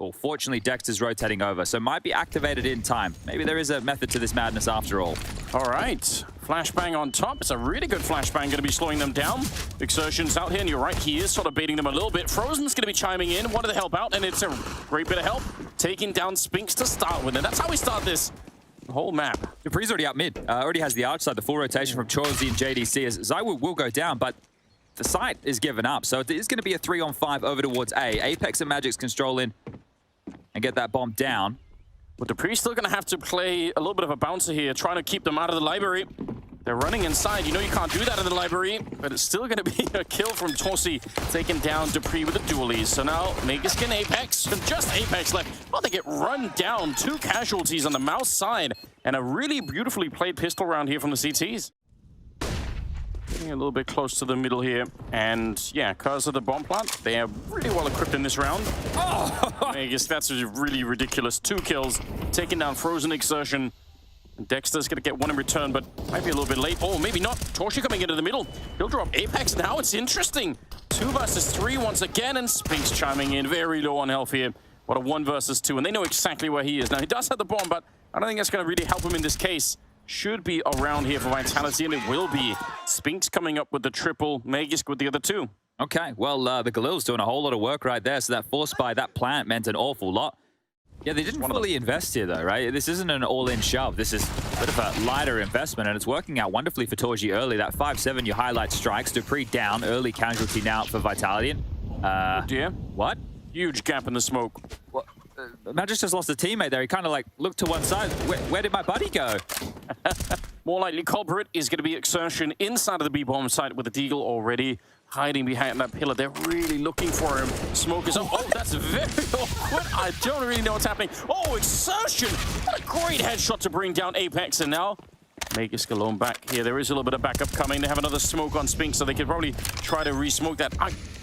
Well, fortunately, Dexter's rotating over, so might be activated in time. Maybe there is a method to this madness after all. All right. Flashbang on top. It's a really good flashbang, going to be slowing them down. Exertion's out here, and you're right, he is sort of baiting them a little bit. Frozen's going to be chiming in, wanted to help out, and it's a great bit of help. Taking down Spinks to start with, and that's how we start this whole map. Dupree's already up mid. Already has the outside, the full rotation from Chorzi and JDC, as Zywoo will go down, but the site is given up. So it is going to be a 3-on-5 over towards A. Apex and Magix can stroll in and get that bomb down. But Dupree's still going to have to play a little bit of a bouncer here, trying to keep them out of the library. They're running inside. You know you can't do that in the library, but it's still going to be a kill from Torsi, taking down Dupree with the dualies. So now Magus can Apex, and just Apex left. Well, they get run down. 2 casualties on the MOUZ side, and a really beautifully played pistol round here from the CTs. Getting a little bit close to the middle here. And yeah, because of the bomb plant, they are really well equipped in this round. Oh, I guess that's really ridiculous. 2 kills, taking down Frozen Exertion. And Dexter's going to get one in return, but might be a little bit late. Oh, maybe not. Torshi coming into the middle. He'll drop Apex. Now it's interesting. 2 versus 3 once again, and Spinks chiming in. Very low on health here. What a 1 versus 2, and they know exactly where he is. Now, he does have the bomb, but I don't think that's going to really help him in this case. Should be around here for Vitality, and it will be. Spinks coming up with the triple, Magisk with the other 2. Okay, well, the Galil's doing a whole lot of work right there, so that force by that plant meant an awful lot. Yeah, they didn't fully invest here, though, right? This isn't an all-in shove. This is a bit of a lighter investment, and it's working out wonderfully for Torji early. That 5-7, you highlight strikes. Dupree down, early casualty now for Vitality. Dear. What? Huge gap in the smoke. What? Magic just lost a teammate there. He kind of like looked to one side. Where did my buddy go? More likely culprit is going to be Exertion inside of the B-bomb site with the Deagle already hiding behind that pillar. They're really looking for him. Smoke is up. Oh, that's very awkward. I don't really know what's happening. Oh, Exertion! What a great headshot to bring down Apex, and now Magisk alone back here. There is a little bit of backup coming. They have another smoke on Spinks, so they could probably try to re-smoke that.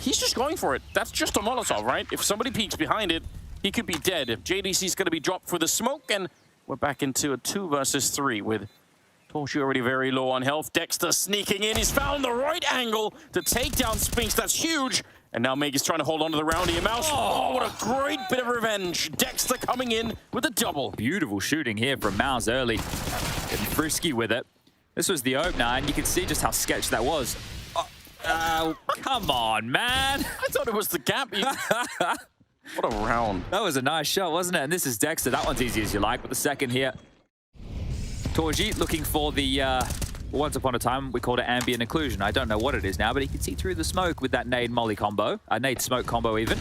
He's just going for it. That's just a Molotov, right? If somebody peeks behind it, he could be dead. JDC's going to be dropped for the smoke, and we're back into a 2 versus 3 with Torshi already very low on health. Dexter sneaking in. He's found the right angle to take down Spinks. That's huge. And now Meg is trying to hold on to the round here. MOUZ. Oh, what a great bit of revenge. Dexter coming in with a double. Beautiful shooting here from MOUZ early. Getting frisky with it. This was the opener, and you can see just how sketchy that was. Oh, come on, man. I thought it was the gap. What a round. That was a nice shot, wasn't it? And this is Dexter. That one's easy as you like. But the second here, Torji looking for the, once upon a time, we called it ambient occlusion. I don't know what it is now, but he can see through the smoke with that nade molly combo. Nade smoke combo even.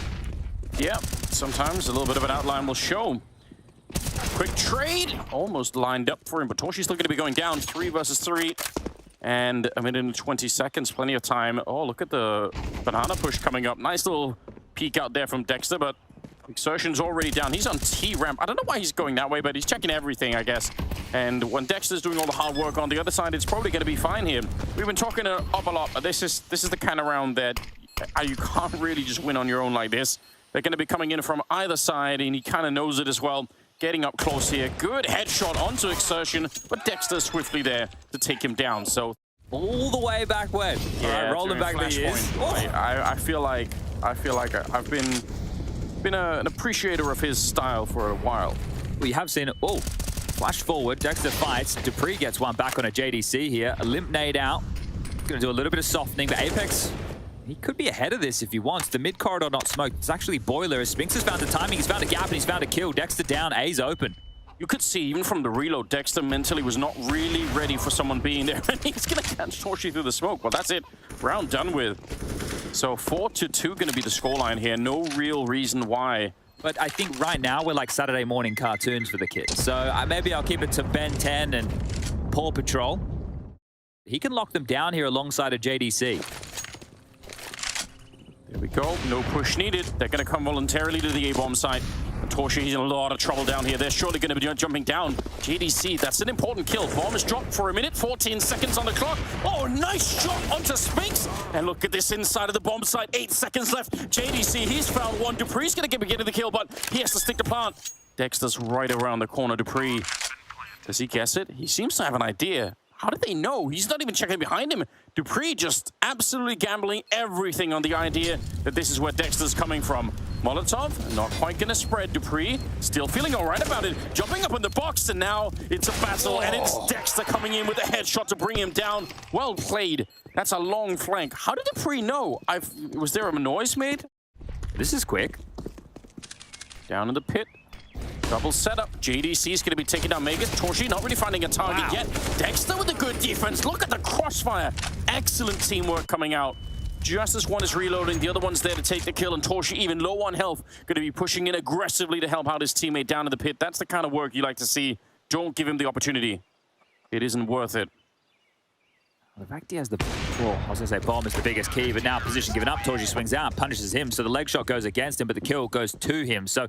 Yeah, sometimes a little bit of an outline will show. Quick trade. Almost lined up for him, but Torshi's still going to be going down. 3 versus 3. And a minute and 20 seconds, plenty of time. Oh, look at the banana push coming up. Nice little peek out there from Dexter, but Exertion's already down. He's on T-ramp. I don't know why he's going that way, but he's checking everything, I guess. And when Dexter's doing all the hard work on the other side, it's probably going to be fine here. We've been talking up a lot, but this is the kind of round that you can't really just win on your own like this. They're going to be coming in from either side, and he kind of knows it as well. Getting up close here. Good headshot onto Exertion, but Dexter's swiftly there to take him down. So all the way back when. Yeah, right, rolling back the years. I feel like I've been an appreciator of his style for a while. We have seen it. Oh, flash forward. Dexter fights. Dupree gets one back on a JDC here. A limp nade out. Going to do a little bit of softening, but Apex, he could be ahead of this if he wants. The mid corridor not smoked. It's actually Boiler. As Spinks has found the timing, he's found a gap, and he's found a kill. Dexter down. A's open. You could see, even from the reload, Dexter mentally was not really ready for someone being there. And he's going to catch Torshi through the smoke. Well, that's it. Round done with. So 4-2 going to be the scoreline here. No real reason why. But I think right now we're like Saturday morning cartoons for the kids. So maybe I'll keep it to Ben 10 and Paw Patrol. He can lock them down here alongside a JDC. There we go. No push needed. They're going to come voluntarily to the A-bomb site. Torshi, he's in a lot of trouble down here. They're surely going to be jumping down. JDC, that's an important kill. Bomb is dropped for a minute. 14 seconds on the clock. Oh, nice shot onto Spinks. And look at this inside of the bomb site. 8 seconds left. JDC, he's found one. Dupree's going to get the kill, but he has to stick to plant. Dexter's right around the corner. Dupree, does he guess it? He seems to have an idea. How did they know? He's not even checking behind him. Dupree just absolutely gambling everything on the idea that this is where Dexter's coming from. Molotov, not quite gonna spread. Dupree still feeling all right about it. Jumping up in the box, and now it's a battle, and it's Dexter coming in with a headshot to bring him down. Well played. That's a long flank. How did Dupree know? Was there a noise made? This is quick. Down in the pit. Double setup. JDC is going to be taking down Megas. Torshi not really finding a target yet. Dexter with a good defense. Look at the crossfire. Excellent teamwork coming out. Just as one is reloading, the other one's there to take the kill, and Torshi, even low on health, going to be pushing in aggressively to help out his teammate down in the pit. That's the kind of work you like to see. Don't give him the opportunity. It isn't worth it. The fact he has the, well, I was going to say bomb is the biggest key, but now position given up, Torshi swings out, punishes him, so the leg shot goes against him, but the kill goes to him, so...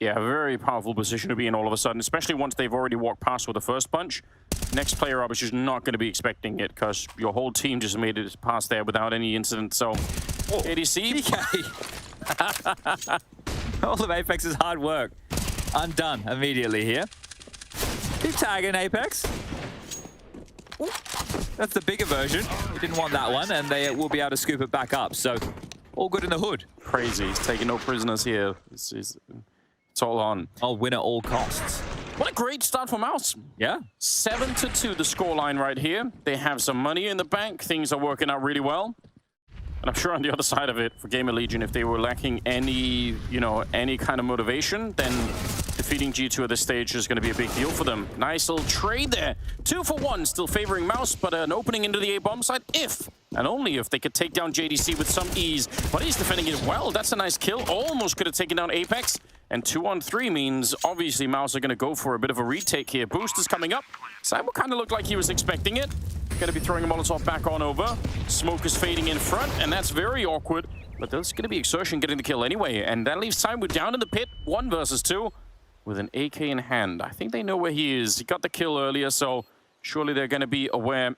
Yeah, a very powerful position to be in all of a sudden, especially once they've already walked past with the first punch. Next player up is just not going to be expecting it, because your whole team just made it past there without any incident, so... ADC... PK. All of Apex's hard work undone immediately here. Keep tagging Apex. Ooh, that's the bigger version. You didn't want that one, and they will be able to scoop it back up. So, all good in the hood. Crazy. He's taking no prisoners here. It's all on. I'll win at all costs. What a great start for MOUZ. Yeah. 7-2, the scoreline right here. They have some money in the bank. Things are working out really well. And I'm sure on the other side of it, for Gamer Legion, if they were lacking any, any kind of motivation, then defeating G2 at this stage is going to be a big deal for them. Nice little trade there. 2 for 1, still favoring MOUZ, but an opening into the A-bomb side if, and only if, they could take down JDC with some ease. But he's defending it well. That's a nice kill. Almost could have taken down Apex. And 2-on-3 means, obviously, MOUZ are going to go for a bit of a retake here. Boost is coming up. Cyber kind of looked like he was expecting it. Going to be throwing a Molotov back on over. Smoke is fading in front, and that's very awkward. But there's going to be Exertion getting the kill anyway. And that leaves Cyber down in the pit, 1 versus 2, with an AK in hand. I think they know where he is. He got the kill earlier, so surely they're going to be aware.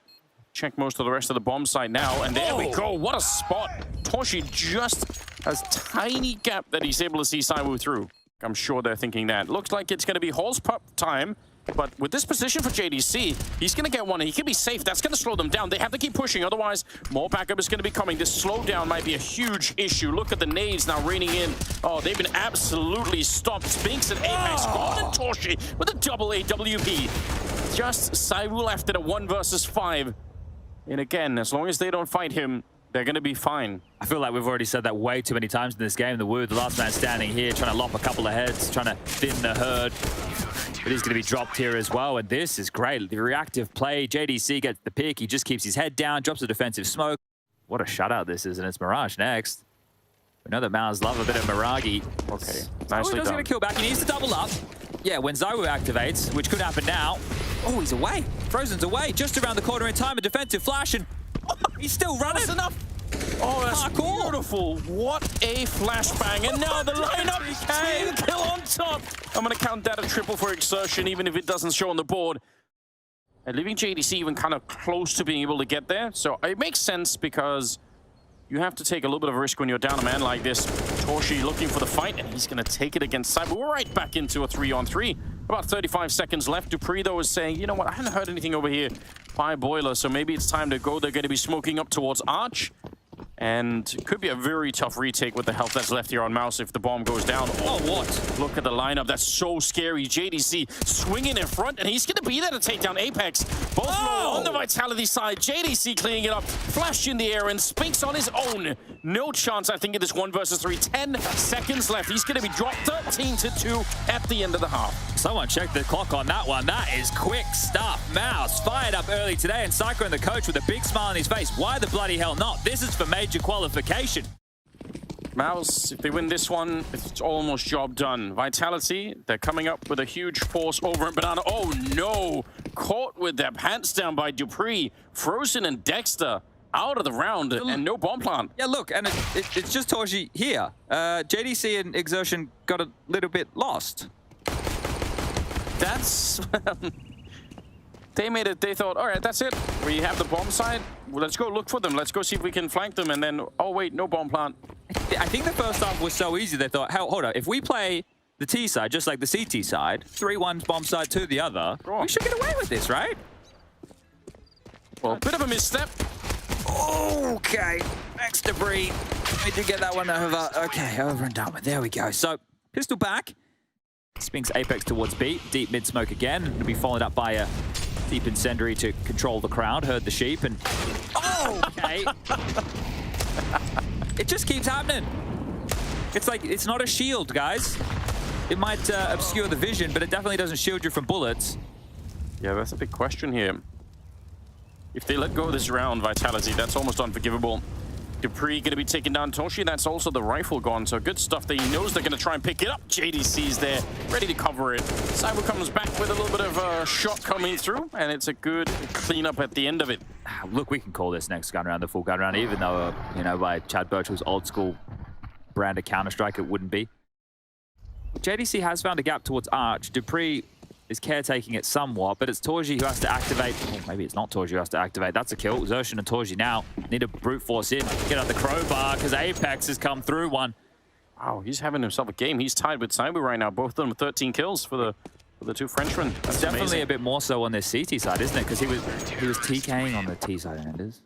Check most of the rest of the bomb site now, and there we go. What a spot. Torshi just has tiny gap that he's able to see Cyber through. I'm sure they're thinking that. Looks like it's going to be Hall's pup time. But with this position for JDC, he's going to get one, and he can be safe. That's going to slow them down. They have to keep pushing, otherwise more backup is going to be coming. This slowdown might be a huge issue. Look at the nades now raining in. Oh, they've been absolutely stopped. Spinks and Apex, Golden Torshi with a double AWP. Just Saiwu left at a 1 versus 5. And again, as long as they don't fight him, they're going to be fine. I feel like we've already said that way too many times in this game. The WOO, the last man standing here, trying to lop a couple of heads, trying to thin the herd. But he's going to be dropped here as well, and this is great. The reactive play, JDC gets the pick, he just keeps his head down, drops a defensive smoke. What a shutout this is, and it's Mirage next. We know that MOUZ love a bit of Miragi. Okay, nicely done. He's going to kill back, he needs to double up. Yeah, when Zywoo activates, which could happen now. Oh, he's away. Frozen's away, just around the corner in time, a defensive flash, and he's still running. That's enough. Oh, that's beautiful. What a flashbang. And now the lineup, team kill on top. I'm going to count that a triple for Exertion, even if it doesn't show on the board. And leaving JDC even kind of close to being able to get there. So it makes sense because you have to take a little bit of a risk when you're down a man like this. Torshi looking for the fight, and he's going to take it against Cyber. We're right back into a 3-on-3. About 35 seconds left. Dupree, though, is saying, you know what, I haven't heard anything over here. Fire Boiler, so maybe it's time to go. They're going to be smoking up towards Arch. And it could be a very tough retake with the health that's left here on MOUZ if the bomb goes down. Oh, what? Look at the lineup. That's so scary. JDC swinging in front, and he's going to be there to take down Apex. Both low on the Vitality side. JDC cleaning it up. Flash in the air, and Spinks on his own. No chance, I think, in this 1 versus 3. 10 seconds left. He's going to be dropped 13-2 at the end of the half. Someone check the clock on that one. That is quick stuff. MOUZ fired up early today, and Cyclone, the coach, with a big smile on his face. Why the bloody hell not? This is for major qualification. MOUZ, if they win this one, it's almost job done. Vitality, they're coming up with a huge force over at Banana. Oh no! Caught with their pants down by Dupree. Frozen and Dexter out of the round, and no bomb plant. Yeah, look, and it's just Torshi here. JDC and Exertion got a little bit lost. That's... They made it, they thought, all right, that's it. We have the bomb side. Well, let's go look for them. Let's go see if we can flank them. And then, oh, wait, no bomb plant. I think the first half was so easy, they thought, hold on, if we play the T side, just like the CT side, 3-1 bomb side to the other, we should get away with this, right? Well, a bit of a misstep. Okay, next debris. Need to get that one over. Okay, over and done with. There we go. So, pistol back. Spinks Apex towards B. Deep mid smoke again. It'll be followed up by a deep incendiary to control the crowd. Heard the sheep and... Oh, okay. It just keeps happening. It's like, it's not a shield, guys. It might obscure the vision, but it definitely doesn't shield you from bullets. Yeah, that's a big question here. If they let go of this round, Vitality, that's almost unforgivable. Dupree going to be taking down Toshi. That's also the rifle gone, so good stuff that he knows they're going to try and pick it up. JDC's there, ready to cover it. Cyber comes back with a little bit of a shot coming through, and it's a good cleanup at the end of it. Look, we can call this next gun round the full gun round, even though, you know, by Chad Birchall's old school brand of Counter-Strike, it wouldn't be. JDC has found a gap towards Arch. Dupree is caretaking it somewhat, but it's Torji who has to activate. Oh, maybe it's not Torji who has to activate. That's a kill. Xerxon and Torji now need to brute force in. Get out the crowbar, because Apex has come through one. Wow, he's having himself a game. He's tied with Cyber right now. Both of them with 13 kills for the two Frenchmen. That's definitely amazing. A bit more so on this CT side, isn't it? Because he was TKing on the T side, Enders.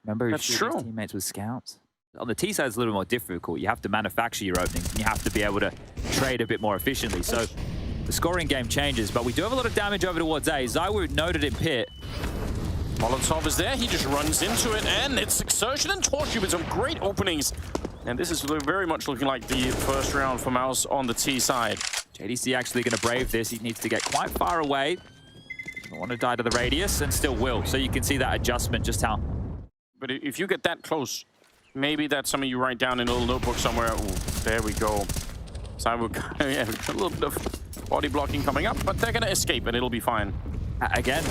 Remember, he was shooting his teammates with scouts. On the T side, it's a little more difficult. You have to manufacture your openings, and you have to be able to trade a bit more efficiently. So the scoring game changes, but we do have a lot of damage over towards A. Zywoo noted in pit. Molotov is there. He just runs into it, and it's Xerxon and Torchi with some great openings. And this is very much looking like the first round for MOUZ on the T side. JDC actually going to brave this. He needs to get quite far away. Don't want to die to the radius, and still will. So you can see that adjustment, just how... But if you get that close, maybe that's something you write down in a little notebook somewhere. Ooh, there we go. So yeah, a little bit of body blocking coming up, but they're going to escape, and it'll be fine. Again,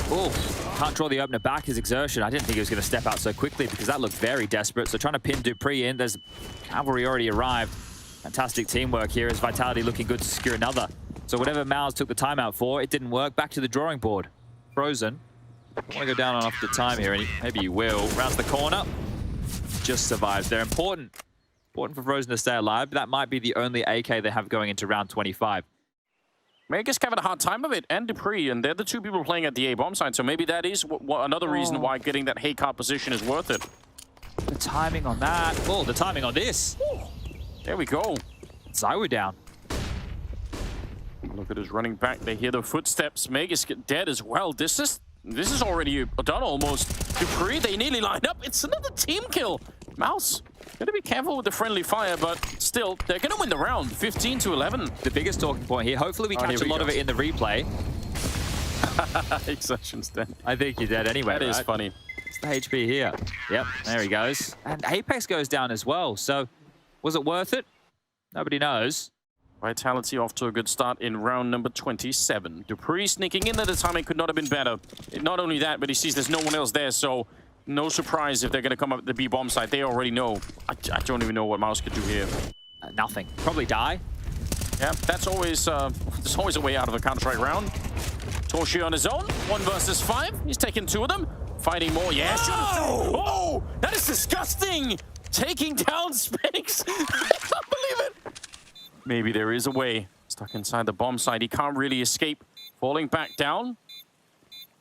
can't draw the opener back, his Xerxon. I didn't think he was going to step out so quickly because that looked very desperate. So trying to pin Dupree in. There's cavalry already arrived. Fantastic teamwork here as Vitality looking good to secure another. So whatever MOUZ took the timeout for, it didn't work. Back to the drawing board. Frozen. I want to go down on off the time here, and maybe he will. Rounds the corner. Just survives. They're important. Important for Frozen to stay alive, but that might be the only AK they have going into round 25. Mega's having a hard time of it, and Dupree, and they're the two people playing at the A bomb side, so maybe that is another reason why getting that Haycart position is worth it. The timing on that. Oh, the timing on this. There we go. Zywoo down. Look at us running back. They hear the footsteps. Megas get dead as well. This is already done almost. Dupree, they nearly line up. It's another team kill. MOUZ, gotta be careful with the friendly fire, but still, they're gonna win the round, 15-11. The biggest talking point here. Hopefully we catch a lot of it in the replay. Exception's dead. I think you're dead anyway. That is funny. It's the HP here. Yep, there he goes. And Apex goes down as well. So, was it worth it? Nobody knows. Vitality off to a good start in round number 27. Dupree sneaking in there. The timing could not have been better. Not only that, but he sees there's no one else there, so no surprise if they're going to come up at the B bomb site. They already know. I don't even know what MOUZ could do here. Nothing. Probably die. Yeah, that's always there's always a way out of a Counter-Strike round. Torshi on his own, 1 versus 5. He's taking 2 of them. Fighting more, yeah. Oh, that is disgusting. Taking down Spinks. I can't believe it. Maybe there is a way. Stuck inside the bomb site. He can't really escape. Falling back down.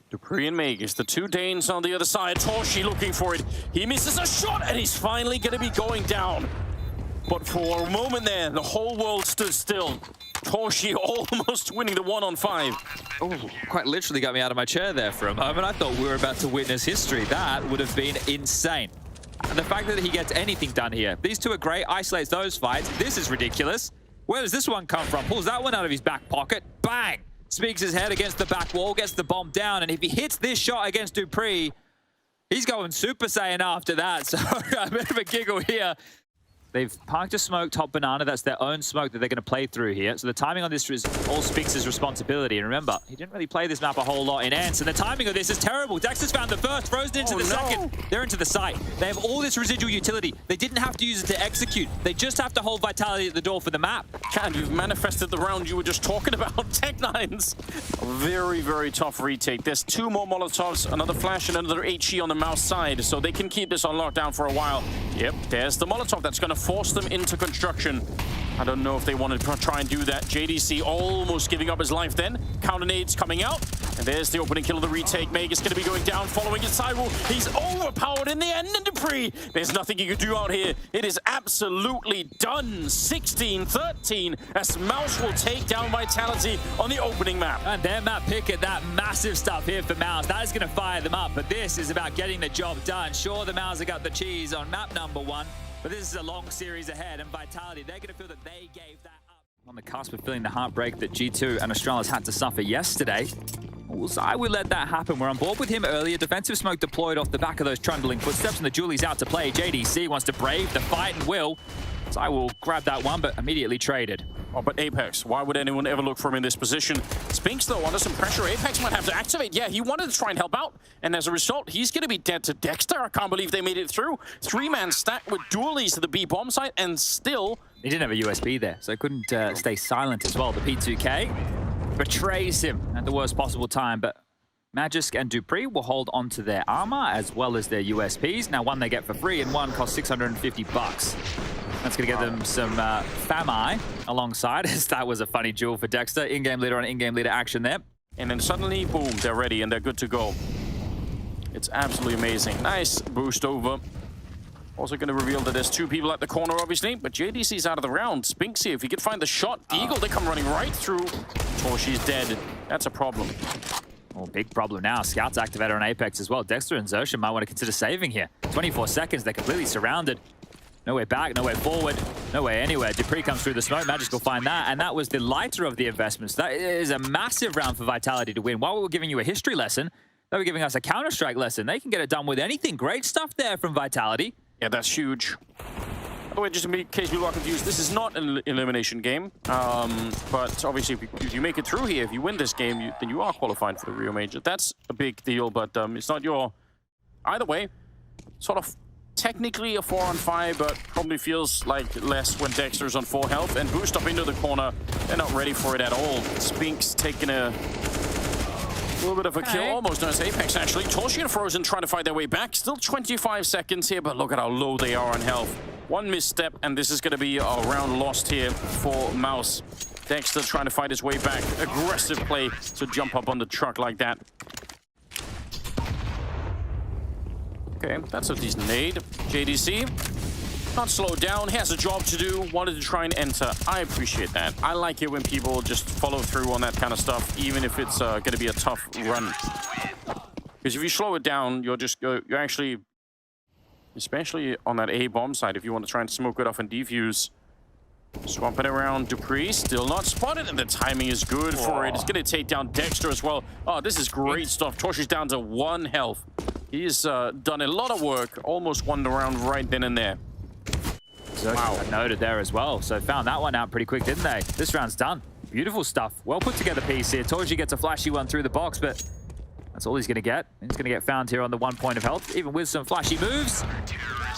Dupree and Magus, the 2 Danes on the other side. Torshi looking for it. He misses a shot, and he's finally going to be going down. But for a moment there, the whole world stood still. Torshi almost winning the 1-on-5. Oh, quite literally got me out of my chair there for a moment. I thought we were about to witness history. That would have been insane. And the fact that he gets anything done here. These two are great, isolates those fights. This is ridiculous. Where does this one come from? Pulls that one out of his back pocket. Bang! Speaks his head against the back wall, gets the bomb down, and if he hits this shot against Dupree, he's going Super Saiyan after that. So a bit of a giggle here. They've parked a smoke top banana. That's their own smoke that they're going to play through here. So the timing on this is all Spinks' responsibility. And remember, he didn't really play this map a whole lot in Ants, and the timing of this is terrible. Dexter's found the first, Frozen into the second. They're into the site. They have all this residual utility. They didn't have to use it to execute. They just have to hold Vitality at the door for the map. Chad, you've manifested the round you were just talking about. Tech9s. A very, very tough retake. There's 2 more Molotovs, another flash, and another HE on the MOUZ side. So they can keep this on lockdown for a while. Yep, there's the Molotov that's going to force them into construction. I don't know if they want to try and do that. JDC almost giving up his life then. Counter nades coming out. And there's the opening kill of the retake. Meg is going to be going down, following his sidewall. He's overpowered in the end, and Dupree, there's nothing you can do out here. It is absolutely done. 16-13 as MOUZ will take down Vitality on the opening map. And their map pick at that massive stuff here for MOUZ. That is going to fire them up, but this is about getting the job done. Sure, the MOUZ have got the cheese on map number 1, but this is a long series ahead, and Vitality, they're going to feel that they gave that up. On the cusp of feeling the heartbreak that G2 and Astralis had to suffer yesterday, I would let that happen. We're on board with him earlier. Defensive smoke deployed off the back of those trundling footsteps, and the Julie's out to play. JDC wants to brave the fight and will. So I will grab that one, but immediately traded. Oh, but Apex, why would anyone ever look for him in this position? Spinks, though, under some pressure. Apex might have to activate. Yeah, he wanted to try and help out, and as a result, he's going to be dead to Dexter. I can't believe they made it through. 3-man stack with dualies to the B bomb site, and still... He didn't have a USB there, so he couldn't stay silent as well. The P2K betrays him at the worst possible time, but Magisk and Dupree will hold on to their armor as well as their USPs. Now, one they get for free, and one costs $650. That's going to get them some FAMI alongside, as that was a funny duel for Dexter. In-game leader on in-game leader action there. And then suddenly, boom, they're ready and they're good to go. It's absolutely amazing. Nice boost over. Also going to reveal that there's 2 people at the corner, obviously, but JDC's out of the round. Spinksy, if he could find the shot, Eagle, they come running right through. Torchi's dead. That's a problem. Oh, big problem now. Scouts activated on Apex as well. Dexter and Xerxia might want to consider saving here. 24 seconds, they're completely surrounded. No way back, no way forward, no way anywhere. Dupree comes through the smoke. Magisk will find that, and that was the lighter of the investments. That is a massive round for Vitality to win. While we were giving you a history lesson, they were giving us a Counter-Strike lesson. They can get it done with anything. Great stuff there from Vitality. Yeah, that's huge. By the way, just in case people are confused, this is not an elimination game. But obviously, if you make it through here, if you win this game, then you are qualified for the Rio Major. That's a big deal, but it's not your... Either way, sort of technically a 4-on-5, but probably feels like less when Dexter's on 4 health. And boost up into the corner. They're not ready for it at all. Spinks taking a little bit of a kill. Almost known as Apex, actually. Torchi and Frozen trying to fight their way back. Still 25 seconds here, but look at how low they are on health. One misstep, and this is going to be a round lost here for MOUZ. Dexter trying to fight his way back. Aggressive play to jump up on the truck like that. Okay, that's a decent nade. JDC, not slowed down, has a job to do, wanted to try and enter. I appreciate that. I like it when people just follow through on that kind of stuff, even if it's going to be a tough run. Because if you slow it down, you're actually, especially on that A bomb side, if you want to try and smoke it off and defuse, swamping around. Dupree still not spotted, and the timing is good for it. It's going to take down Dexter as well. Oh, this is great stuff. Torchi's down to 1 health. He's done a lot of work, almost won the round right then and there. Wow. Noted there as well. So found that one out pretty quick, didn't they? This round's done. Beautiful stuff. Well put together piece here. Torchi gets a flashy one through the box, but that's all he's going to get. He's going to get found here on the 1 point of health, even with some flashy moves.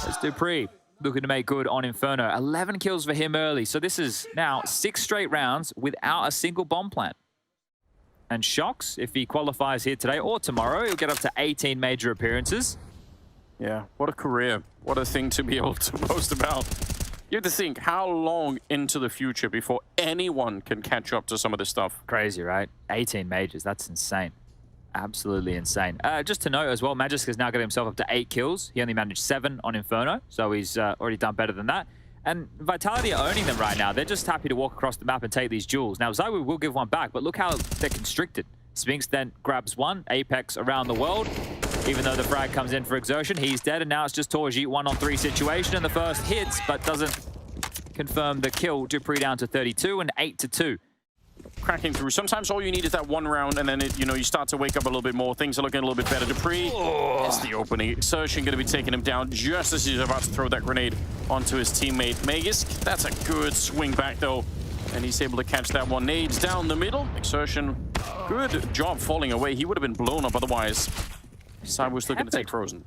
There's Dupree looking to make good on Inferno. 11 kills for him early. So this is now 6 straight rounds without a single bomb plant. And Shox, if he qualifies here today or tomorrow, he'll get up to 18 major appearances. Yeah, what a career. What a thing to be able to boast about. You have to think, how long into the future before anyone can catch up to some of this stuff? Crazy, right? 18 majors, that's insane. Absolutely insane. Just to note as well, Magisk has now got himself up to 8 kills. He only managed 7 on Inferno, so he's already done better than that. And Vitality are owning them right now. They're just happy to walk across the map and take these duels. Now, Zywoo will give one back, but look how they're constricted. Spinks then grabs one. Apex around the world. Even though the frag comes in for exertion, he's dead, and now it's just Torchi 1-on-3 situation, and the first hits, but doesn't confirm the kill. Dupree down to 32 and 8-2. Cracking through. Sometimes all you need is that 1 round, and then you start to wake up a little bit more. Things are looking a little bit better. Dupree is the opening. Exertion going to be taking him down just as he's about to throw that grenade onto his teammate Magisk. That's a good swing back though, and he's able to catch that one. Nades down the middle. Exertion, good job falling away. He would have been blown up otherwise. Sidewoo's looking to take Frozen.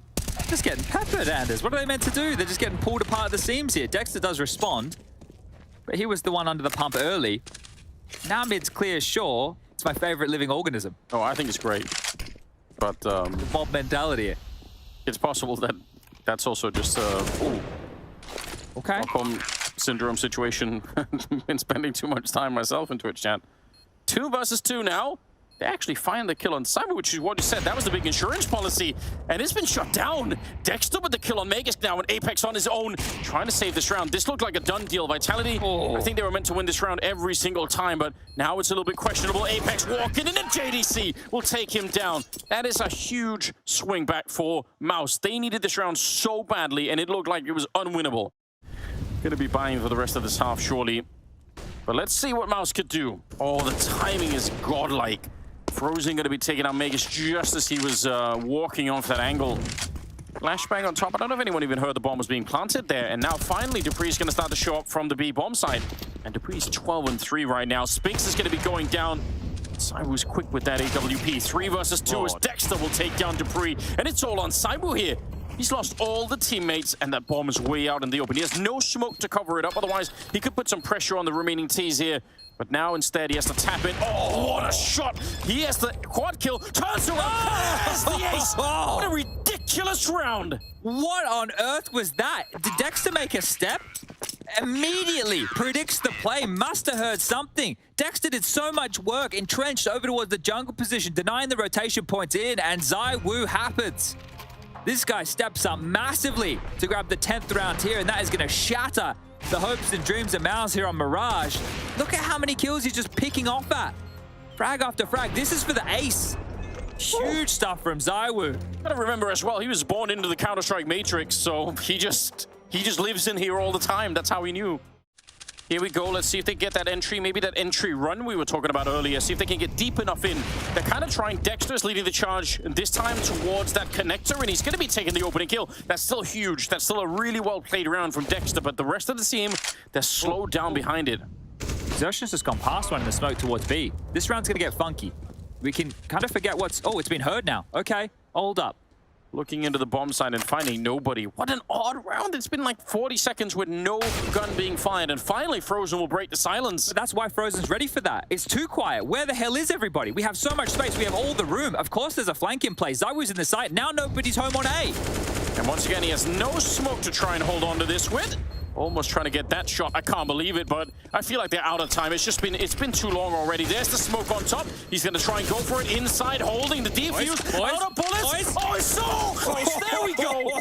Just getting peppered, Anders. What are they meant to do? They're just getting pulled apart at the seams here. Dexter does respond, but he was the one under the pump early. Now mid's clear, sure. It's my favorite living organism. Oh, I think it's great. But the mob mentality. It's possible that that's also just ooh. Okay. Welcome syndrome situation. Been spending too much time myself in Twitch chat. 2 versus 2 now. They actually find the kill on Cyber, which is what you said. That was the big insurance policy, and it's been shut down. Dexter with the kill on Magisk now, and Apex on his own, trying to save this round. This looked like a done deal. Vitality, I think they were meant to win this round every single time, but now it's a little bit questionable. Apex walking in, and JDC will take him down. That is a huge swing back for MOUZ. They needed this round so badly, and it looked like it was unwinnable. Gonna be buying for the rest of this half, surely. But let's see what MOUZ could do. Oh, the timing is godlike. Frozen going to be taking out Magus just as he was walking off that angle. Flashbang on top. I don't know if anyone even heard the bomb was being planted there. And now finally, Dupree is going to start to show up from the B bomb side. And Dupree's 12-3 right now. Spinks is going to be going down. Saibu's quick with that AWP. 3 versus 2 as Dexter will take down Dupree. And it's all on Saibu here. He's lost all the teammates, and that bomb is way out in the open. He has no smoke to cover it up. Otherwise, he could put some pressure on the remaining Ts here. But now instead he has to tap in. Oh, what a shot! He has the quad kill, turns around, has the ace! What a ridiculous round! What on earth was that? Did Dexter make a step? Immediately predicts the play, must have heard something. Dexter did so much work, entrenched over towards the jungle position, denying the rotation points in, and ZywOo happens. This guy steps up massively to grab the 10th round here, and that is going to shatter the hopes and dreams of MOUZ here on Mirage. Look at how many kills he's just picking off at. Frag after frag. This is for the ace. Huge stuff from ZywOo. Gotta remember as well, he was born into the Counter-Strike Matrix, so he just lives in here all the time. That's how he knew. Here we go. Let's see if they get that entry. Maybe that entry run we were talking about earlier. See if they can get deep enough in. They're kind of trying. Dexter's leading the charge this time towards that connector, and he's going to be taking the opening kill. That's still huge. That's still a really well-played round from Dexter, but the rest of the team, they're slowed down behind it. Exertion's just gone past one in the smoke towards B. This round's going to get funky. We can kind of forget what's... Oh, it's been heard now. Okay, hold up. Looking into the bomb side and finding nobody. What an odd round. It's been like 40 seconds with no gun being fired. And finally, Frozen will break the silence. But that's why Frozen's ready for that. It's too quiet. Where the hell is everybody? We have so much space. We have all the room. Of course, there's a flank in place. ZywOo's in the site. Now nobody's home on A. And once again, he has no smoke to try and hold on to this with. Almost trying to get that shot. I can't believe it, but I feel like they're out of time. It's been too long already. There's the smoke on top. He's going to try and go for it inside, holding the defuse. Out of bullets. Oh, it's so close. There we go.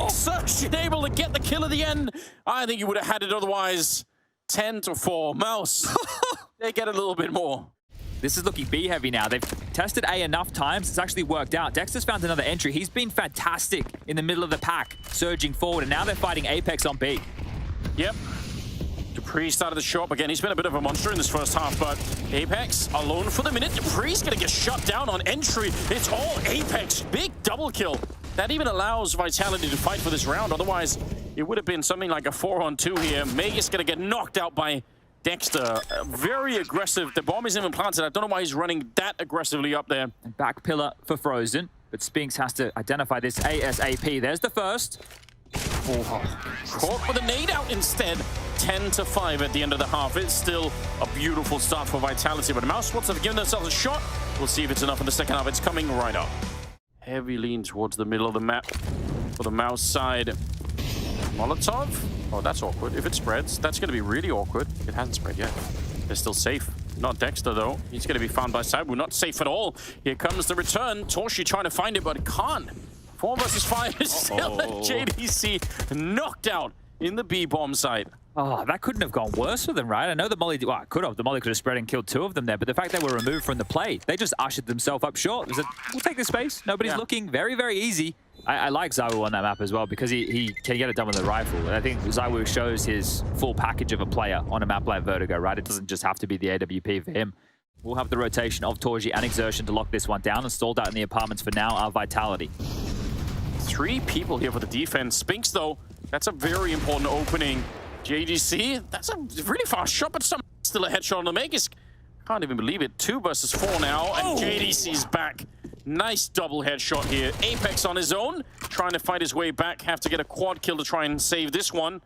Exertion able to get the kill at the end. I think you would have had it otherwise. 10-4. MOUZ. They get a little bit more. This is looking B heavy now. They've tested A enough times. It's actually worked out. Dexter's found another entry. He's been fantastic in the middle of the pack, surging forward, and now they're fighting Apex on B. Yep. Dupree started to show up again. He's been a bit of a monster in this first half, but Apex alone for the minute. Dupree's going to get shut down on entry. It's all Apex. Big double kill. That even allows Vitality to fight for this round. Otherwise, it would have been something like a 4-on-2 here. Magus going to get knocked out by Dexter. Very aggressive. The bomb isn't even planted. I don't know why he's running that aggressively up there. And back pillar for Frozen, but Spinks has to identify this ASAP. There's the first. Oh, caught with a nade out instead. 10-5 at the end of the half. It's still a beautiful start for Vitality, but MOUZ Spots have given themselves a shot. We'll see if it's enough in the second half. It's coming right up. Heavy lean towards the middle of the map for the MOUZ side. Molotov? Oh, that's awkward. If it spreads, that's going to be really awkward. It hasn't spread yet. They're still safe. Not Dexter, though. He's going to be found by ZywOo. Not safe at all. Here comes the return. Torshi trying to find it, but can't. 4 versus 5 is still at JDC. Knocked out in the B bomb site. Oh, that couldn't have gone worse for them, right? I know the Molly... Well, it could have. The Molly could have spread and killed 2 of them there, but the fact they were removed from the play, they just ushered themselves up short. It was we'll take this space. Nobody's looking. Very, very easy. I like ZywOo on that map as well because he can get it done with a rifle. And I think ZywOo shows his full package of a player on a map like Vertigo, right? It doesn't just have to be the AWP for him. We'll have the rotation of Torji and Exertion to lock this one down. Installed out in the apartments for now are Vitality. 3 people here for the defense. Spinks, though, that's a very important opening. JDC, that's a really fast shot, but still a headshot on the Magus. Can't even believe it. 2 versus 4 now, and JDC's back. Nice double headshot here. Apex on his own, trying to fight his way back. Have to get a quad kill to try and save this one.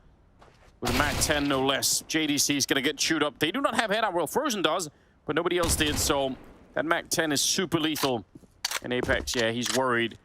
With a MAC-10, no less. JDC's going to get chewed up. They do not have headout. Well, Frozen does, but nobody else did, so that MAC-10 is super lethal. And Apex, yeah, he's worried.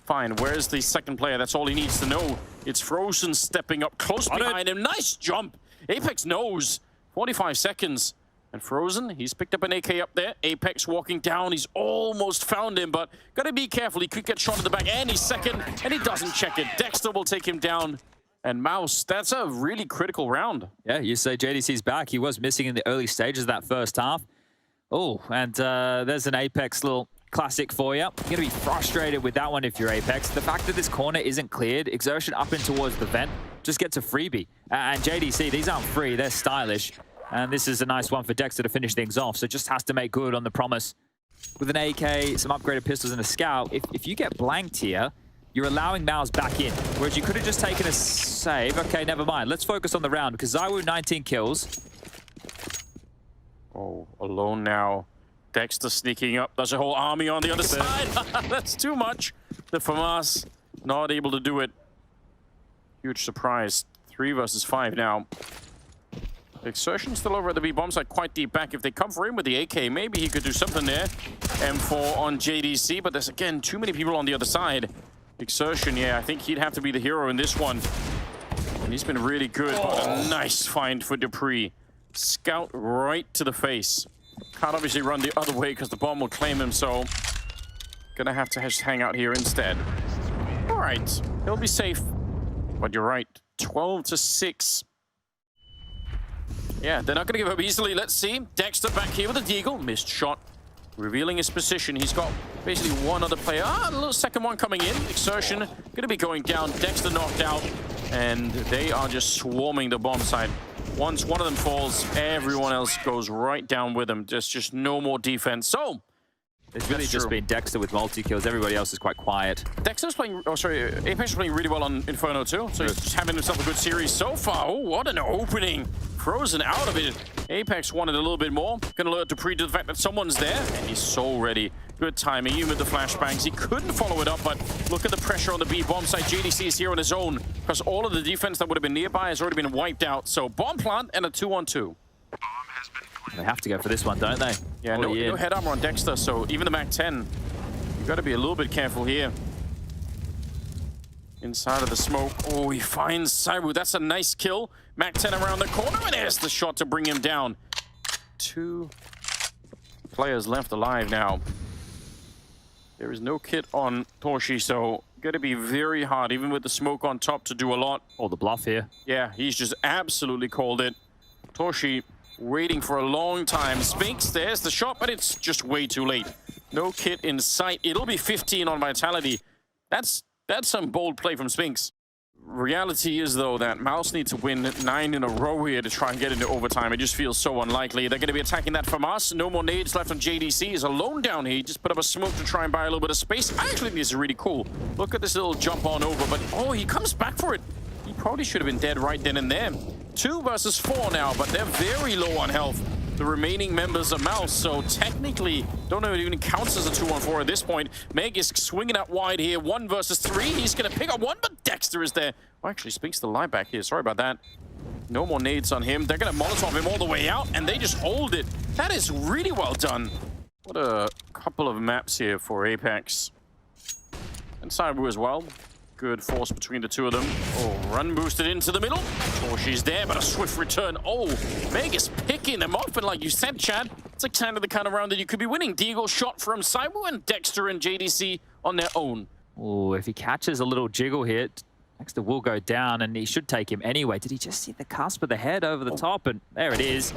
Fine, where's the second player? That's all he needs to know. It's Frozen stepping up close behind him. Nice jump. Apex knows. 45 seconds. And Frozen, he's picked up an AK up there. Apex walking down. He's almost found him, but gotta be careful. He could get shot in the back any second, and he doesn't check it. Dexter will take him down. And MOUZ, that's a really critical round. Yeah, you say JDC's back. He was missing in the early stages of that first half. Oh, and there's an Apex little classic for you. You're going to be frustrated with that one if you're Apex. The fact that this corner isn't cleared, Exertion up in towards the vent, just gets a freebie. And JDC, these aren't free, they're stylish. And this is a nice one for Dexter to finish things off. So just has to make good on the promise. With an AK, some upgraded pistols and a scout, if you get blanked here, you're allowing MOUZ back in. Whereas you could have just taken a save. Okay, never mind. Let's focus on the round because ZywOo 19 kills. Oh, alone now. Dexter sneaking up. There's a whole army on the other side. That's too much. The FAMAS not able to do it. Huge surprise. 3 versus 5 now. Exertion still over at the B bomb site, quite deep back. If they come for him with the AK, maybe he could do something there. M4 on JDC, but there's again too many people on the other side. Exertion, yeah, I think he'd have to be the hero in this one. And he's been really good. What a nice find for Dupree. Scout right to the face. Can't obviously run the other way because the bomb will claim him, so gonna have to just hang out here instead. All right, he'll be safe. But you're right, 12-6. Yeah, they're not gonna give up easily. Let's see. Dexter back here with a deagle. Missed shot. Revealing his position. He's got basically one other player. A little second one coming in. Exertion gonna be going down. Dexter knocked out. And they are just swarming the bomb site. Once one of them falls, everyone else goes right down with them. There's just no more defense. So, it's really just been Dexter with multi-kills. Everybody else is quite quiet. Dexter's playing, oh sorry, Apex is playing really well on Inferno too. So he's just having himself a good series so far. Oh, what an opening. Frozen out of it. Apex wanted a little bit more. Gonna alert Dupree to the fact that someone's there. And he's so ready. Good timing, even with the flashbangs. He couldn't follow it up, but look at the pressure on the B bomb site. JDC is here on his own because all of the defense that would have been nearby has already been wiped out. So bomb plant and a 2-on-2. They have to go for this one, don't they? Yeah, no head armor on Dexter, so even the Mac 10, you got to be a little bit careful here. Inside of the smoke. Oh, he finds ZywOo. That's a nice kill. Mac 10 around the corner, and there's the shot to bring him down. 2 players left alive now. There is no kit on Torshi, so got to be very hard, even with the smoke on top, to do a lot. Oh, the bluff here. Yeah, he's just absolutely called it. Torshi waiting for a long time. Spinks, there's the shot, but it's just way too late. No kit in sight. It'll be 15 on Vitality. That's some bold play from Spinks. Reality is, though, that MOUZ needs to win 9 in a row here to try and get into overtime. It just feels so unlikely. They're going to be attacking that FAMAS. No more nades left on JDC. He's alone down here. He just put up a smoke to try and buy a little bit of space. I actually think this is really cool. Look at this little jump on over, but oh, he comes back for it. He probably should have been dead right then and there. 2 versus 4 now, but they're very low on health. The remaining members of MOUZ, so technically, don't know if it even counts as a 2-on-4 at this point. Meg is swinging out wide here, 1 versus 3. He's going to pick up one, but Dexter is there. Oh, actually, Spinks the line back here. Sorry about that. No more nades on him. They're going to Molotov him all the way out, and they just hold it. That is really well done. What a couple of maps here for Apex. And ZywOo as well. Good force between the two of them. Oh, run boosted into the middle. Oh, she's there, but a swift return. Oh, Meg is picking them off, and like you said, Chad, it's like kind of round that you could be winning. Deagle shot from ZywOo, and Dexter and JDC on their own. Oh, if he catches a little jiggle here, Dexter will go down, and he should take him anyway. Did he just see the cusp of the head over the top? And there it is.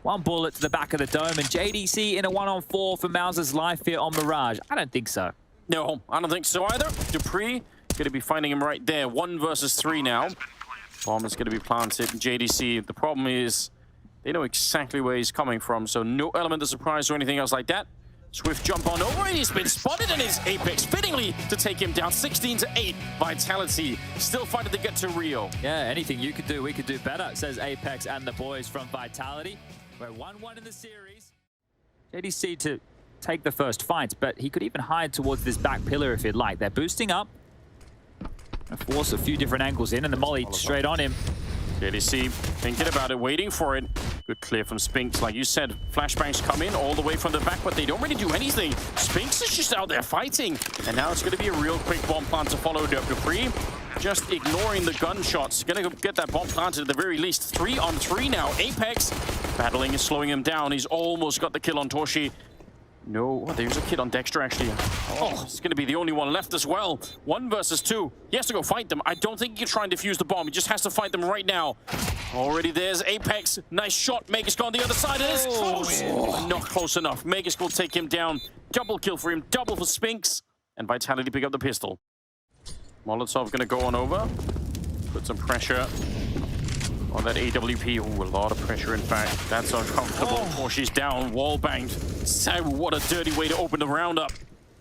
1 bullet to the back of the dome, and JDC in a 1-on-4 for MOUZ's life here on Mirage. I don't think so. No, I don't think so either. Dupree going to be finding him right there. 1 versus 3 now. Bomb is going to be planted. JDC, the problem is they know exactly where he's coming from, so no element of surprise or anything else like that. Swift jump on over, and he's been spotted, and it's Apex fittingly to take him down. 16-8. Vitality still fighting to get to Rio. Yeah, anything you could do, we could do better, says Apex and the boys from Vitality. We're 1-1 in the series. JDC to take the first fight, but he could even hide towards this back pillar if he'd like. They're boosting up. Force a few different angles in, and the molly straight on him. JDC thinking about it, waiting for it. Good clear from Spinks. Like you said, flashbangs come in all the way from the back, but they don't really do anything. Spinks is just out there fighting. And now it's going to be a real quick bomb plant to follow Dupree. Just ignoring the gunshots. Going to get that bomb planted at the very least. 3-on-3 now. Apex battling is slowing him down. He's almost got the kill on Toshi. No, oh, there's a kid on Dexter, actually. Oh, it's going to be the only one left as well. 1 versus 2. He has to go fight them. I don't think he can try and defuse the bomb. He just has to fight them right now. Already there's Apex. Nice shot. Magus on the other side. It is close. Not close enough. Magus will take him down. Double kill for him. Double for Spinks. And Vitality pick up the pistol. Molotov going to go on over. Put some pressure on that AWP. Ooh, a lot of pressure, in fact. That's uncomfortable. She's down, wall banged. So what a dirty way to open the round up.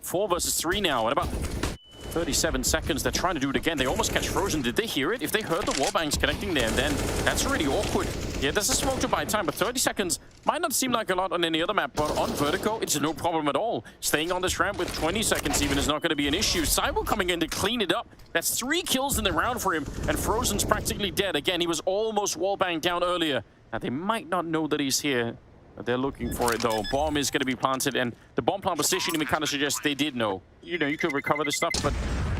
4 versus 3 now, and about 37 seconds. They're trying to do it again. They almost catch Frozen. Did they hear it? If they heard the wall bangs connecting there, then that's really awkward. Yeah, there's a smoke to buy time, but 30 seconds might not seem like a lot on any other map, but on Vertigo, it's no problem at all. Staying on this ramp with 20 seconds even is not going to be an issue. Cyber coming in to clean it up. That's 3 kills in the round for him, and Frozen's practically dead. Again, he was almost wall banged down earlier. Now, they might not know that he's here. They're looking for it, though. Bomb is going to be planted, and the bomb plant position even kind of suggests they did know. You know, you could recover this stuff, but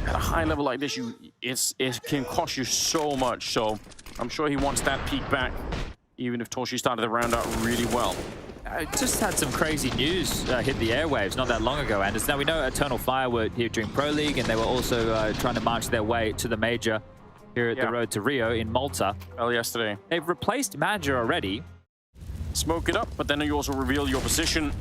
at a high level like this, it can cost you so much. So I'm sure he wants that peak back, even if Toshi started the round out really well. I just had some crazy news hit the airwaves not that long ago, Anders. Now, we know Eternal Fire were here during Pro League, and they were also trying to march their way to the major here at the road to Rio in Malta. Well, yesterday. They've replaced Manager already. Smoke it up, but then you also reveal your position.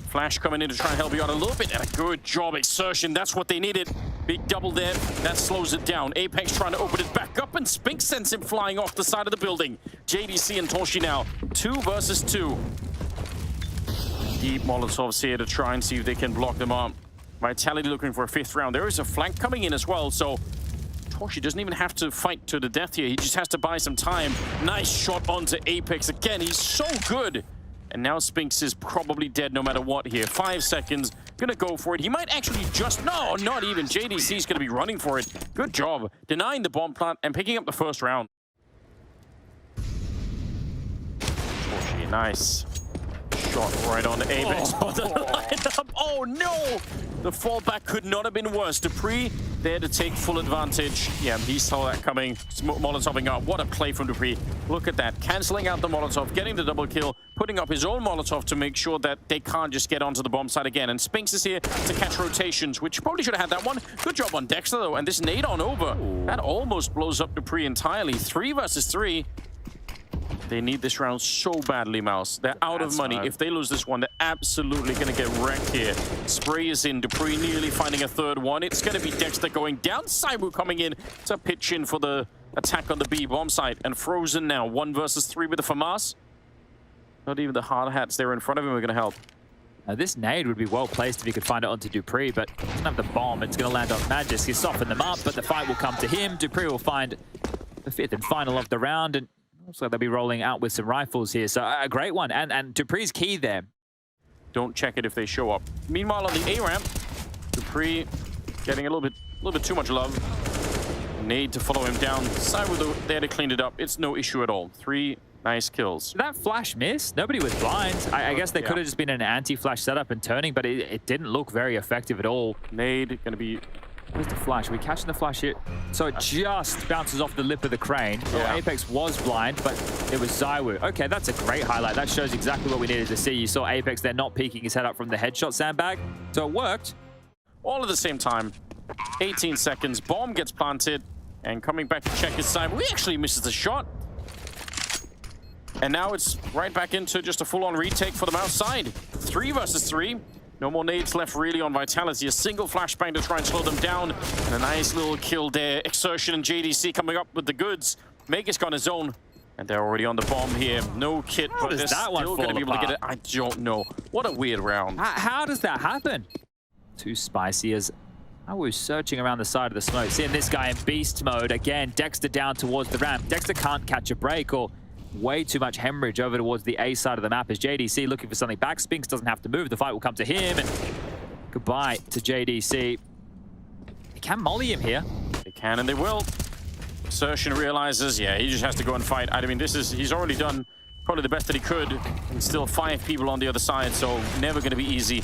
Flash coming in to try and help you out a little bit, and a good job exertion. That's what they needed. Big double there. That slows it down. Apex trying to open it back up, and Spinks sends him flying off the side of the building. JDC and Toshi now 2 versus 2. Deep Molotovs here to try and see if they can block them up. Vitality looking for a 5th round. There is a flank coming in as well, so Toshi doesn't even have to fight to the death here. He just has to buy some time. Nice shot onto Apex. Again, he's so good. And now Spinks is probably dead no matter what here. 5 seconds. Gonna go for it. He might actually just... No, not even. JDC's gonna be running for it. Good job. Denying the bomb plant and picking up the 1st round. Toshi, nice. Shot right on Apex. Oh no! The fallback could not have been worse. Dupree there to take full advantage. Yeah, he saw that coming. Molotoving up. What a play from Dupree. Look at that. Canceling out the Molotov, getting the double kill, putting up his own Molotov to make sure that they can't just get onto the bomb site again. And Spinks is here to catch rotations, which probably should have had that one. Good job on Dexter, though. And this nade on over. That almost blows up Dupree entirely. 3 versus 3. They need this round so badly, MOUZ. They're out of money. If they lose this one, they're absolutely going to get wrecked here. Spray is in. Dupree nearly finding a 3rd one. It's going to be Dexter going down. Saibu coming in to pitch in for the attack on the B bomb site. And Frozen now. 1 versus 3 with the FAMAS. Not even the hard hats there in front of him are going to help. This nade would be well placed if he could find it onto Dupree, but he doesn't have the bomb. It's going to land on Magis. He'll soften them up, but the fight will come to him. Dupree will find the 5th and final of the round, and looks like they'll be rolling out with some rifles here. So a great one. And Dupree's key there. Don't check it if they show up. Meanwhile, on the A ramp, Dupree getting a little bit too much love. Need to follow him down. Cyber there to clean it up. It's no issue at all. 3 nice kills. Did that flash miss? Nobody was blind. I guess they could have just been an anti-flash setup and turning, but it didn't look very effective at all. Nade gonna be... Where's the flash? Are we catching the flash here? So it just bounces off the lip of the crane. Yeah. Oh, Apex was blind, but it was Zywoo. Okay, that's a great highlight. That shows exactly what we needed to see. You saw Apex there not peeking his head up from the headshot sandbag. So it worked. All at the same time. 18 seconds. Bomb gets planted. And coming back to check his side. We actually misses the shot. And now it's right back into just a full-on retake for the MOUZ side. 3 versus 3. No more nades left really on Vitality. A single flashbang to try and slow them down. And a nice little kill there. Exertion and JDC coming up with the goods. Magus got his own. And they're already on the bomb here. No kit, but they're still going to be able to get it. I don't know. What a weird round. How does that happen? Too spicy as I was searching around the side of the smoke. Seeing this guy in beast mode. Again, Dexter down towards the ramp. Dexter can't catch a break or way too much hemorrhage over towards the A side of the map as JDC looking for something back. Spinks doesn't have to move. The fight will come to him. And goodbye to JDC. They can molly him here. They can and they will. Assertion realizes, yeah, he just has to go and fight. I mean, he's already done probably the best that he could, and still 5 people on the other side, so never going to be easy.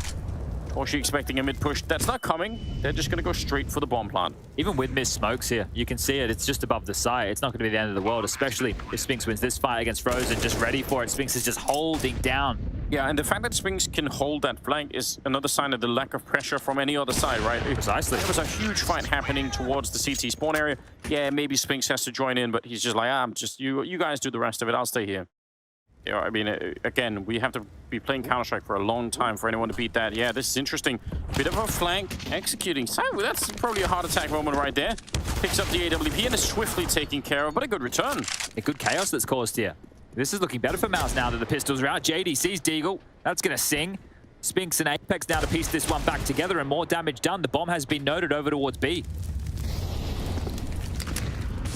Torshi expecting a mid push. That's not coming. They're just going to go straight for the bomb plant. Even with missed smokes here, you can see it. It's just above the site. It's not going to be the end of the world, especially if Spinx wins this fight against Frozen. Just ready for it. Spinx is just holding down. Yeah, and the fact that Spinx can hold that flank is another sign of the lack of pressure from any other side, right? Precisely. There was a huge fight happening towards the CT spawn area. Yeah, maybe Spinx has to join in, but he's just like, I'm just, you guys do the rest of it. I'll stay here. You know, I mean, again, we have to be playing Counter-Strike for a long time for anyone to beat that. Yeah, this is interesting. Bit of a flank, executing. So that's probably a heart attack moment right there. Picks up the AWP and is swiftly taken care of, but a good return. A good chaos that's caused here. This is looking better for MOUZ now that the pistols are out. JDC's Deagle. That's going to sing. Spinx and Apex now to piece this one back together and more damage done. The bomb has been noted over towards B.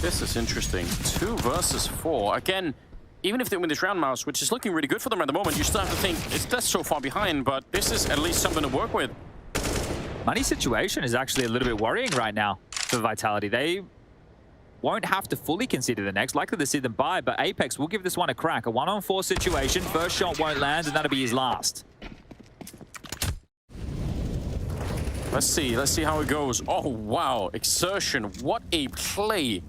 This is interesting. 2 versus 4. Again, even if they win this round, MOUZ, which is looking really good for them at the moment, you still have to think, that's so far behind, but this is at least something to work with. Money situation is actually a little bit worrying right now for Vitality. They won't have to fully consider the next. Likely to see them buy, but Apex will give this one a crack. A 1-on-4 situation. First shot won't land, and that'll be his last. Let's see how it goes. Oh, wow. Exertion. What a play.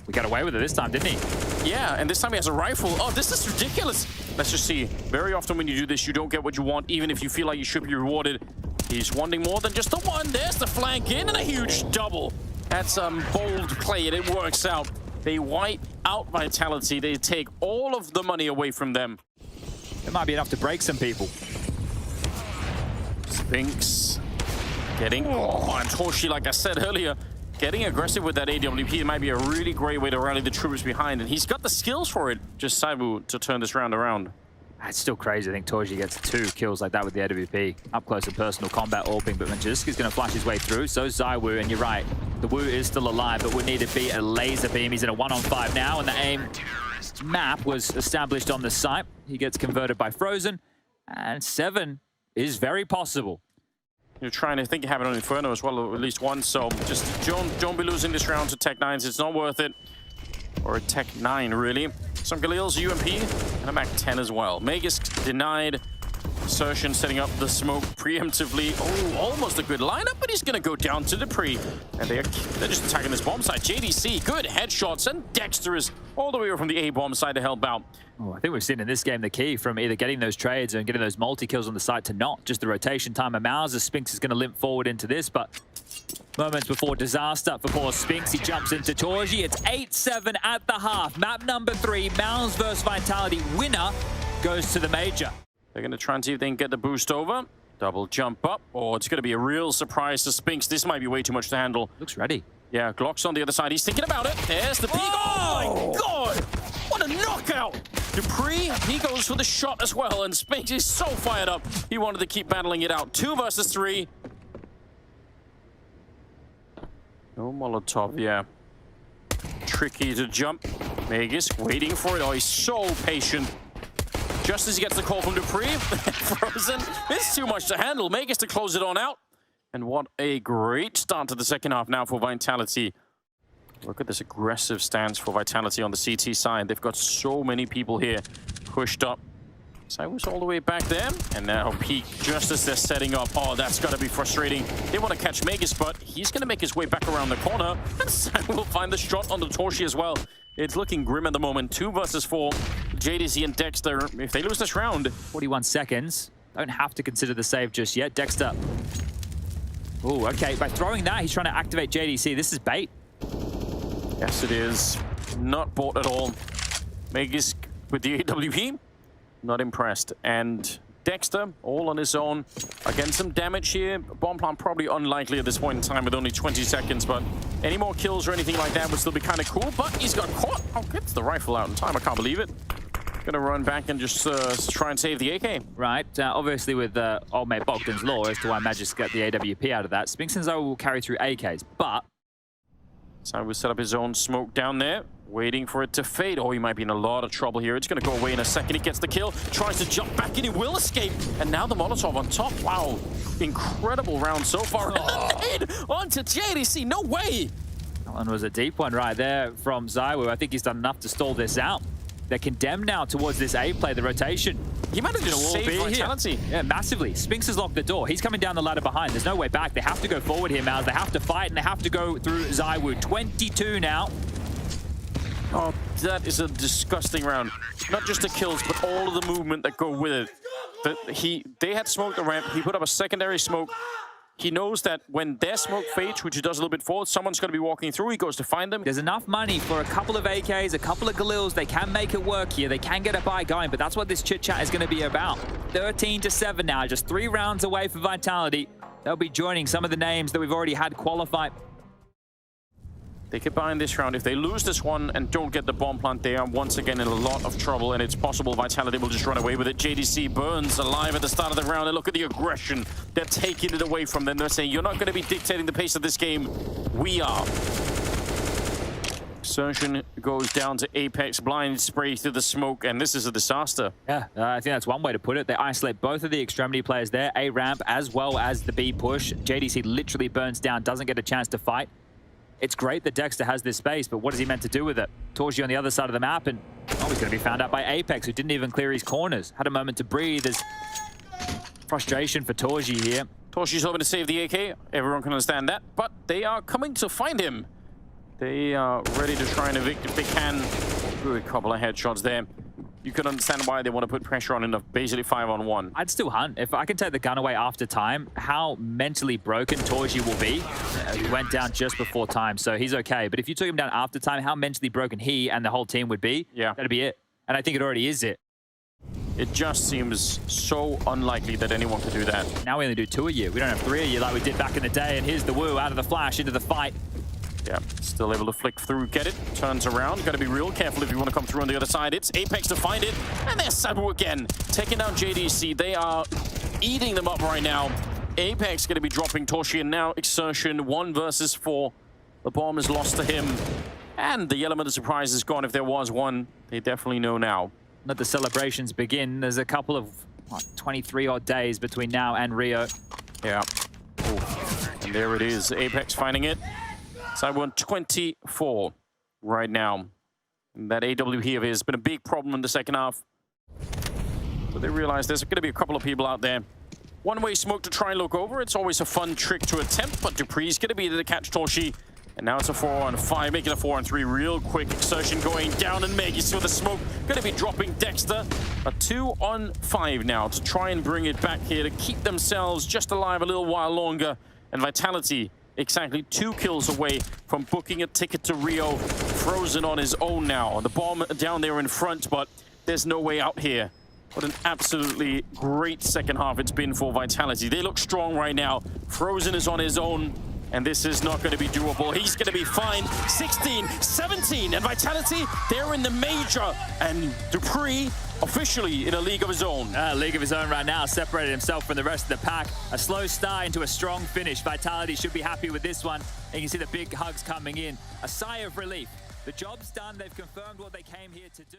We got away with it this time, didn't he? Yeah, and this time he has a rifle. Oh, this is ridiculous. Let's just see. Very often when you do this, you don't get what you want, even if you feel like you should be rewarded. He's wanting more than just the one. There's the flank in and a huge double. That's bold play, and it works out. They wipe out Vitality. They take all of the money away from them. It might be enough to break some people. Spinx getting... Oh, and Torshi, like I said earlier, getting aggressive with that AWP might be a really great way to rally the troops behind, and he's got the skills for it. Just Saibu to turn this round around. It's still crazy. I think Torshi gets 2 kills like that with the AWP. Up close and personal combat AWPing, but Majewski's going to flash his way through. So ZywOo, and you're right. The Woo is still alive, but would need to beat a laser beam. He's in a 1-on-5 now, and the aim map was established on the site. He gets converted by Frozen, and 7 is very possible. You're trying to think you have it on Inferno as well, or at least one, so just don't be losing this round to Tech 9s. It's not worth it. Or a Tech 9, really. Some Galil's UMP, and a Mac 10 as well. Magus denied. Assertion setting up the smoke preemptively. Oh, almost a good lineup, but he's going to go down to Dupree. And they're just attacking this bomb site. JDC, good headshots, and Dexter is all the way from the A bomb side to help out. Oh, I think we've seen in this game the key from either getting those trades and getting those multi-kills on the site to not. Just the rotation time of MOUZ as Spinx is going to limp forward into this, but moments before disaster for poor Spinx. He jumps into Torshi. It's 8-7 at the half. Map number 3, MOUZ versus Vitality. Winner goes to the major. They're going to try and see if they can get the boost over. Double jump up. Oh, it's going to be a real surprise to Spinx. This might be way too much to handle. Looks ready. Yeah, Glock's on the other side. He's thinking about it. There's the peek. Oh my God! What a knockout! Dupree, he goes for the shot as well, and Spinx is so fired up. He wanted to keep battling it out. 2 versus 3. No Molotov, yeah. Tricky to jump. Magus waiting for it. Oh, he's so patient. Just as he gets the call from Dupree, Frozen, it's too much to handle. Magus to close it on out. And what a great start to the second half now for Vitality. Look at this aggressive stance for Vitality on the CT side. They've got so many people here pushed up. Cywoo's all the way back there. And now Peak just as they're setting up. Oh, that's got to be frustrating. They want to catch Magus, but he's going to make his way back around the corner. And Cywoo will find the shot on the Torshi as well. It's looking grim at the moment. 2 versus 4. JDC and Dexter, if they lose this round. 41 seconds. Don't have to consider the save just yet. Dexter. Oh, okay. By throwing that, he's trying to activate JDC. This is bait. Yes, it is. Not bought at all. Magus with the AWP. Not impressed. And Dexter, all on his own. Again, some damage here. Bomb plant probably unlikely at this point in time with only 20 seconds, but any more kills or anything like that would still be kind of cool, but he's got caught. Oh, gets the rifle out in time. I can't believe it. Gonna run back and just try and save the AK. Right. Obviously with old mate Bogdan's law as to why Magic got the AWP out of that, Spinx and ZywOo will carry through AKs, but... ZywOo set up his own smoke down there, waiting for it to fade. Oh, he might be in a lot of trouble here. It's going to go away in a second. He gets the kill, tries to jump back in. He will escape. And now the Molotov on top. Wow. Incredible round so far. Oh. Onto JDC. No way. Oh, One was a deep one right there from ZywOo. I think he's done enough to stall this out. They're condemned now towards this A play, the rotation. He might have just saved Vitality. Yeah, massively. Spinks has locked the door. He's coming down the ladder behind. There's no way back. They have to go forward here, MOUZ. They have to fight, and they have to go through ZywOo. 22 now. Oh, that is a disgusting round. Not just the kills, but all of the movement that go with it. They had smoked the ramp. He put up a secondary smoke. He knows that when their smoke fades, which he does a little bit forward, someone's going to be walking through. He goes to find them. There's enough money for a couple of AKs, a couple of Galils. They can make it work here. They can get a buy going, but that's what this chit-chat is going to be about. 13-7 now, just 3 rounds away for Vitality. They'll be joining some of the names that we've already had qualify. They get behind this round. If they lose this one and don't get the bomb plant, they are once again in a lot of trouble, and it's possible Vitality will just run away with it. JDC burns alive at the start of the round, and look at the aggression. They're taking it away from them. They're saying, you're not going to be dictating the pace of this game. We are. Exertion goes down to Apex, blind spray through the smoke, and this is a disaster. Yeah, I think that's one way to put it. They isolate both of the extremity players there, A ramp as well as the B push. JDC literally burns down, doesn't get a chance to fight. It's great that Dexter has this space, but what is he meant to do with it? Torji on the other side of the map, and he's going to be found out by Apex, who didn't even clear his corners. Had a moment to breathe. There's frustration for Torji here. Torji's hoping to save the AK. Everyone can understand that, but they are coming to find him. They are ready to try and evict if they can. Ooh, a couple of headshots there. You can understand why they want to put pressure on in a basically 5-on-1. I'd still hunt. If I can take the gun away after time, how mentally broken Torji will be. He went down just before time, so he's okay. But if you took him down after time, how mentally broken he and the whole team would be, that'd be it. And I think it already is it. It just seems so unlikely that anyone could do that. Now we only do 2 a year. We don't have 3 a year like we did back in the day. And here's the Woo out of the flash into the fight. Yeah, still able to flick through, get it, turns around. Got to be real careful if you want to come through on the other side. It's Apex to find it, and there's ZywOo again. Taking down JDC, they are eating them up right now. Apex going to be dropping Torshi, and now Exertion, 1 versus 4. The bomb is lost to him, and the element of surprise is gone if there was one. They definitely know now. Let the celebrations begin. There's a couple of 23-odd days between now and Rio. Yeah. Ooh. And there it is, Apex finding it. ZywOo 24 right now. And that AW here has been a big problem in the second half. So they realize there's going to be a couple of people out there. One-way smoke to try and look over. It's always a fun trick to attempt, but dupree's going to be there to catch Torshi. And now it's a 4-on-5, making a 4-on-3 real quick. Exertion going down, and Meg, you see the smoke. Going to be dropping Dexter. A 2-on-5 now to try and bring it back here to keep themselves just alive a little while longer. And Vitality exactly 2 kills away from booking a ticket to Rio. Frozen on his own now. The bomb down there in front, but there's no way out here. What an absolutely great second half it's been for Vitality. They look strong right now. Frozen is on his own, and this is not going to be doable. He's going to be fine. 16, 17, and Vitality, they're in the major. And dupree officially in a league of his own. League of his own right now, separated himself from the rest of the pack. A slow start into a strong finish. Vitality should be happy with this one. And you can see the big hugs coming in. A sigh of relief. The job's done. They've confirmed what they came here to do.